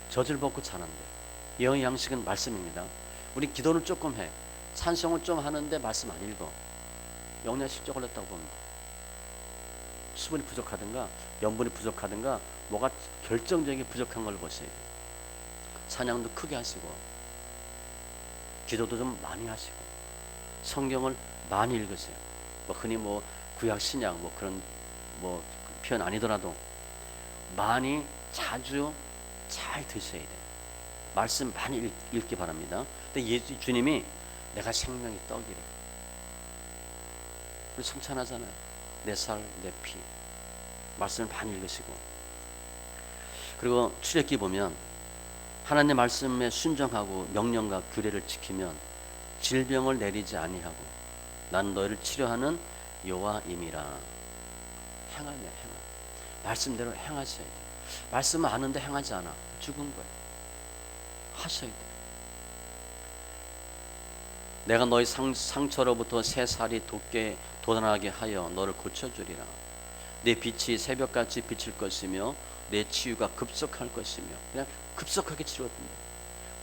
젖을 먹고 자는데 영의 양식은 말씀입니다. 우리 기도는 조금 해. 찬송을 좀 하는데 말씀 안 읽어. 영양 실조 걸렸다고 봅니다. 수분이 부족하든가 염분이 부족하든가 뭐가 결정적인 부족한 걸 보셔야 돼요. 찬양도 크게 하시고 기도도 좀 많이 하시고 성경을 많이 읽으세요. 뭐 흔히 뭐 구약 신약 뭐 그런 뭐 표현 아니더라도 많이 자주 잘 드셔야 돼요. 말씀 많이 읽기 바랍니다. 근데 주님이 내가 생명의 떡이래. 우리 성찬하잖아요. 내 살, 내 피. 말씀을 많이 읽으시고. 그리고 출애굽기 보면 하나님의 말씀에 순종하고 명령과 규례를 지키면 질병을 내리지 아니하고 나는 너희를 치료하는 여호와임이라. 행하며 행하. 말씀대로 행하셔야 돼요. 말씀은 아는데 행하지 않아. 죽은 거예요. 하셔야 돼요. 내가 너희 상처로부터 새 살이 돋게 돋아나게 하여 너를 고쳐주리라. 내 빛이 새벽같이 비칠 것이며 내 치유가 급속할 것이며. 그냥 급속하게 치료됩니다.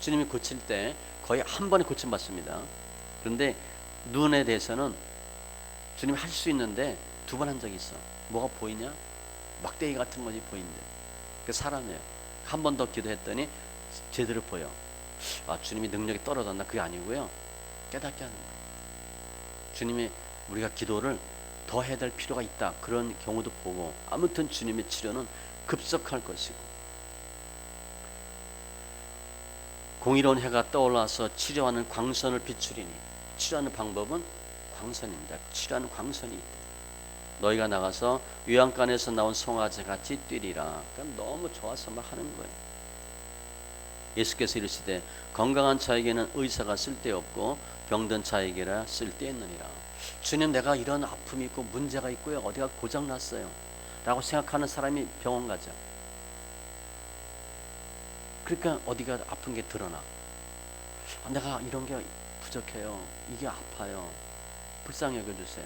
주님이 고칠 때 거의 한 번에 고침받습니다. 그런데 눈에 대해서는 주님이 할 수 있는데 두 번 한 적이 있어. 뭐가 보이냐? 막대기 같은 것이 보인대. 그 사람이에요. 한 번 더 기도했더니 제대로 보여. 아, 주님이 능력이 떨어졌나? 그게 아니고요. 깨닫게 하는 거예요. 주님이 우리가 기도를 더 해야 될 필요가 있다. 그런 경우도 보고 아무튼 주님의 치료는 급속할 것이고 공의로운 해가 떠올라서 치료하는 광선을 비추리니 치료하는 방법은 광선입니다. 치료하는 광선이 있다. 너희가 나가서 요양간에서 나온 송아지 같이 뛰리라. 그러니까 너무 좋아서 막 하는 거예요. 예수께서 이르시되 건강한 자에게는 의사가 쓸데없고 병든 자에게라 쓸데있느니라. 주님 내가 이런 아픔이 있고 문제가 있고요. 어디가 고장났어요. 라고 생각하는 사람이 병원 가죠. 그러니까 어디가 아픈 게 드러나. 아, 내가 이런 게 부족해요. 이게 아파요. 불쌍히 여겨주세요.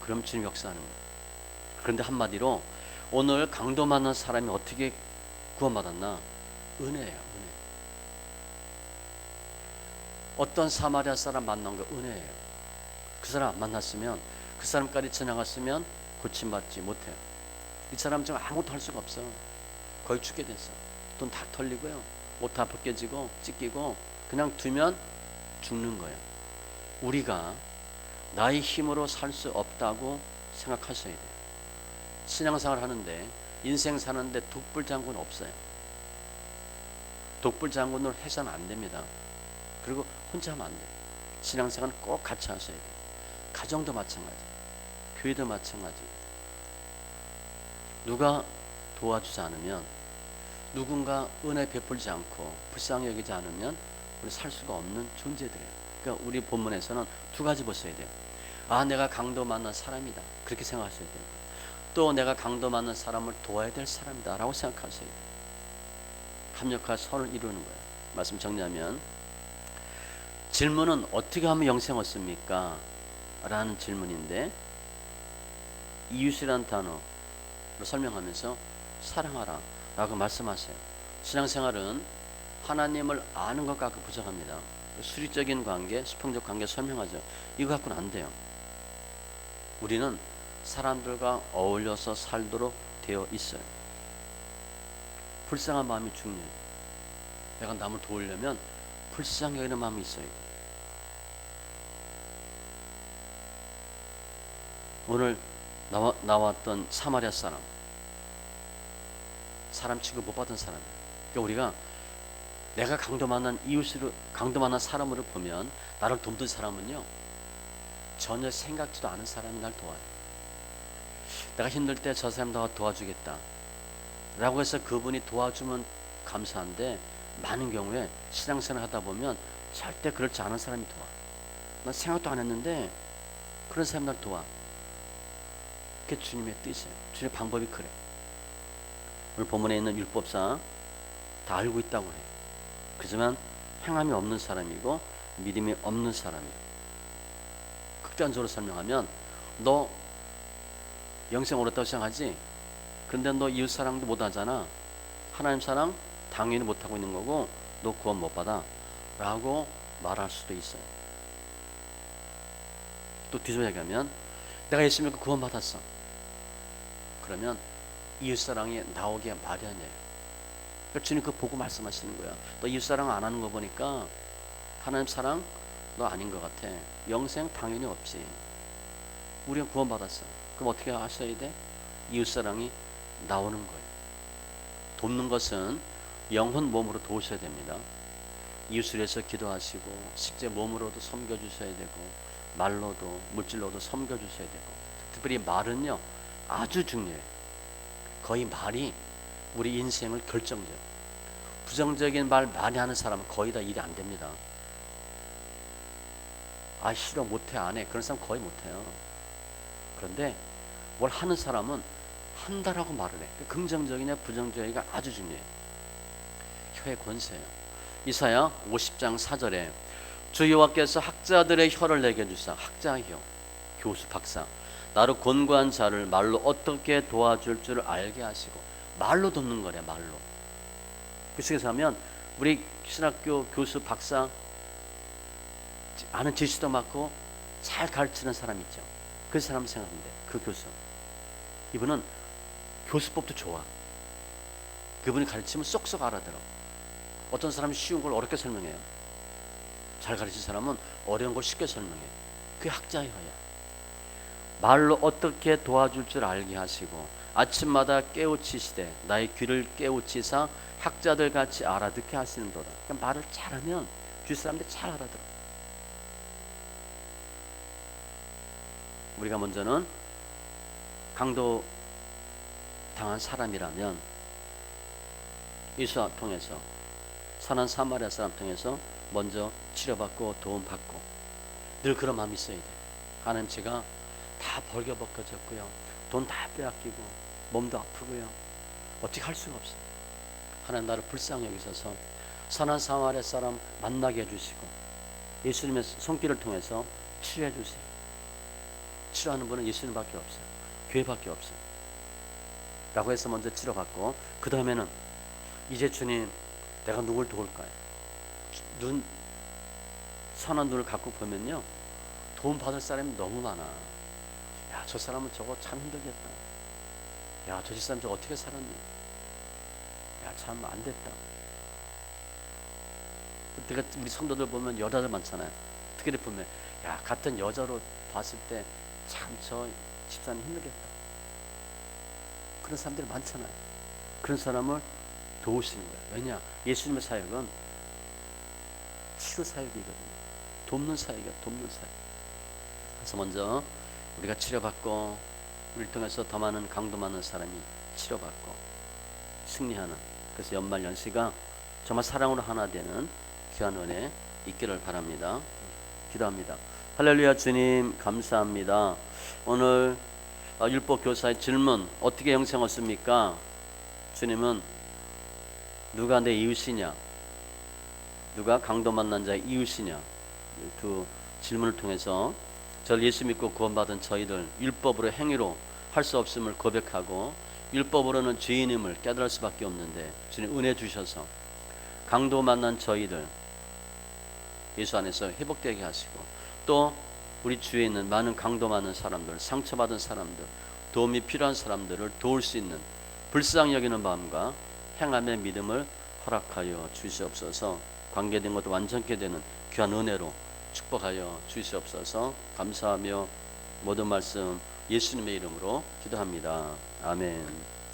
그럼 주님 역사하는 거예요. 그런데 한마디로 오늘 강도 만난 사람이 어떻게 구원받았나? 은혜예요. 은혜. 어떤 사마리아 사람 만난 거 은혜예요. 그 사람 안 만났으면 그 사람까지 지나갔으면 고침받지 못해요. 이 사람 지금 아무것도 할 수가 없어. 거의 죽게 됐어. 돈 다 털리고요. 옷 다 벗겨지고 찢기고 그냥 두면 죽는 거예요. 우리가 나의 힘으로 살 수 없다고 생각하셔야 돼요. 신앙생활 하는데 인생 사는데 독불장군 없어요. 독불장군으로 해서는 안 됩니다. 그리고 혼자 하면 안 돼요. 신앙생활은 꼭 같이 하셔야 돼요. 가정도 마찬가지, 교회도 마찬가지. 누가 도와주지 않으면, 누군가 은혜 베풀지 않고 불쌍히 여기지 않으면 우리 살 수가 없는 존재들이에요. 그러니까 우리 본문에서는 두 가지 보셔야 돼요. 아, 내가 강도 만난 사람이다. 그렇게 생각하셔야 돼요. 또 내가 강도 만난 사람을 도와야 될 사람이다 라고 생각하셔야 돼요. 합력할 선을 이루는 거예요. 말씀 정리하면 질문은 어떻게 하면 영생 얻습니까? 라는 질문인데 이웃이라는 단어로 설명하면서 사랑하라 라고 말씀하세요. 신앙생활은 하나님을 아는 것 갖고 부족합니다. 수리적인 관계, 수평적 관계 설명하죠. 이거 갖고는 안 돼요. 우리는 사람들과 어울려서 살도록 되어 있어요. 불쌍한 마음이 중요해요. 내가 남을 도우려면 불쌍히 여기는 마음이 있어야 돼. 오늘 나왔던 사마리아 사람 취급 못 받은 사람이에요. 그러니까 우리가 내가 강도 만난 사람으로 보면, 나를 돕는 사람은요 전혀 생각지도 않은 사람이 날 도와요. 내가 힘들 때 저 사람 더 도와주겠다 라고 해서 그분이 도와주면 감사한데, 많은 경우에 신앙생활 하다 보면 절대 그렇지 않은 사람이 도와. 난 생각도 안 했는데 그런 사람이 날 도와. 그게 주님의 뜻이에요. 주님의 방법이 그래. 오늘 본문에 있는 율법사 다 알고 있다고 해. 그렇지만 행함이 없는 사람이고 믿음이 없는 사람이에요. 극단적으로 설명하면, 너 영생 얻었다고 생각하지? 근데 너 이웃 사랑도 못 하잖아. 하나님 사랑 당연히 못 하고 있는 거고, 너 구원 못 받아 라고 말할 수도 있어요. 또 뒤집어 얘기하면, 내가 예수 믿고 구원 받았어. 그러면 이웃 사랑이 나오기 마련이에요. 그러니까 주님 그거 보고 말씀하시는 거야. 너 이웃 사랑 안 하는 거 보니까 하나님 사랑 너 아닌 것 같아. 영생 당연히 없지. 우리가 구원 받았어. 그럼 어떻게 하셔야 돼? 이웃 사랑이 나오는 거예요. 돕는 것은 영혼 몸으로 도우셔야 됩니다. 이웃을 위해서 기도하시고, 실제 몸으로도 섬겨주셔야 되고, 말로도 물질로도 섬겨주셔야 되고, 특별히 말은요 아주 중요해요. 거의 말이 우리 인생을 결정져요. 부정적인 말 많이 하는 사람은 거의 다 일이 안 됩니다. 아 싫어, 못해, 안 해, 그런 사람 거의 못해요. 그런데 뭘 하는 사람은 한다라고 말을 해. 긍정적이냐 부정적이냐 아주 중요해요. 혀의 권세예요. 이사야 50장 4절에 주 여호와께서 학자들의 혀를 내게 주사, 학자의 혀, 교수, 박사, 나를 권고한 자를 말로 어떻게 도와줄 줄 알게 하시고, 말로 돕는 거래. 말로. 그 속에서 하면 우리 신학교 교수, 박사, 아는 지식도 많고 잘 가르치는 사람 있죠. 그 사람 생각하는데, 그 교수, 이분은 교수법도 좋아. 그분이 가르치면 쏙쏙 알아들어. 어떤 사람이 쉬운 걸 어렵게 설명해요. 잘 가르친 사람은 어려운 걸 쉽게 설명해. 그게 학자의 혀야. 말로 어떻게 도와줄 줄 알게 하시고, 아침마다 깨우치시되 나의 귀를 깨우치사 학자들 같이 알아듣게 하시는도다. 그러니까 말을 잘하면 주위 사람들이 잘 알아들어. 우리가 먼저는 강도 당한 사람이라면 예수 통해서, 선한 사마리아 사람 통해서 먼저 치료받고 도움받고, 늘 그런 마음이 있어야 돼. 하나님, 제가 다 벌겨벗겨졌고요, 돈 다 빼앗기고 몸도 아프고요, 어떻게 할 수가 없어요. 하나님, 나를 불쌍히 여기셔서 선한 사마리아 사람 만나게 해주시고 예수님의 손길을 통해서 치료해 주세요. 치료하는 분은 예수님밖에 없어요. 교회밖에 없어요. 라고 해서 먼저 치료받고, 그 다음에는 이제 주님, 내가 누굴 도울까요? 선한 눈을 갖고 보면요, 도움 받을 사람이 너무 많아. 야, 저 사람은 저거 참 힘들겠다. 야, 저 사람 저거 어떻게 살았니? 야, 참 안 됐다. 그때가 우리 성도들 보면 여자들 많잖아요. 특별히 보면, 야, 같은 여자로 봤을 때 참 저 집사님 힘들겠다. 그런 사람들이 많잖아요. 그런 사람을 도우시는 거예요. 왜냐? 예수님의 사역은 치료 사역이거든요. 돕는 사역이야, 돕는 사역. 그래서 먼저 우리가 치료받고, 우리를 통해서 더 많은 강도 많은 사람이 치료받고 승리하는, 그래서 연말 연시가 정말 사랑으로 하나 되는 귀한 은혜 있기를 바랍니다. 기도합니다. 할렐루야. 주님 감사합니다. 오늘 율법 교사의 질문, 어떻게 영생 얻습니까? 주님은 누가 내 이웃이냐, 누가 강도 만난 자의 이웃이냐, 두 질문을 통해서 저를 예수 믿고 구원받은 저희들, 율법으로 행위로 할 수 없음을 고백하고 율법으로는 죄인임을 깨달을 수밖에 없는데, 주님 은혜 주셔서 강도 만난 저희들 예수 안에서 회복되게 하시고, 또 우리 주위에 있는 많은 강도 많은 사람들, 상처받은 사람들, 도움이 필요한 사람들을 도울 수 있는 불쌍히 여기는 마음과 행함의 믿음을 허락하여 주시옵소서. 관계된 것도 완전케 되는 귀한 은혜로 축복하여 주시옵소서. 감사하며 모든 말씀 예수님의 이름으로 기도합니다. 아멘.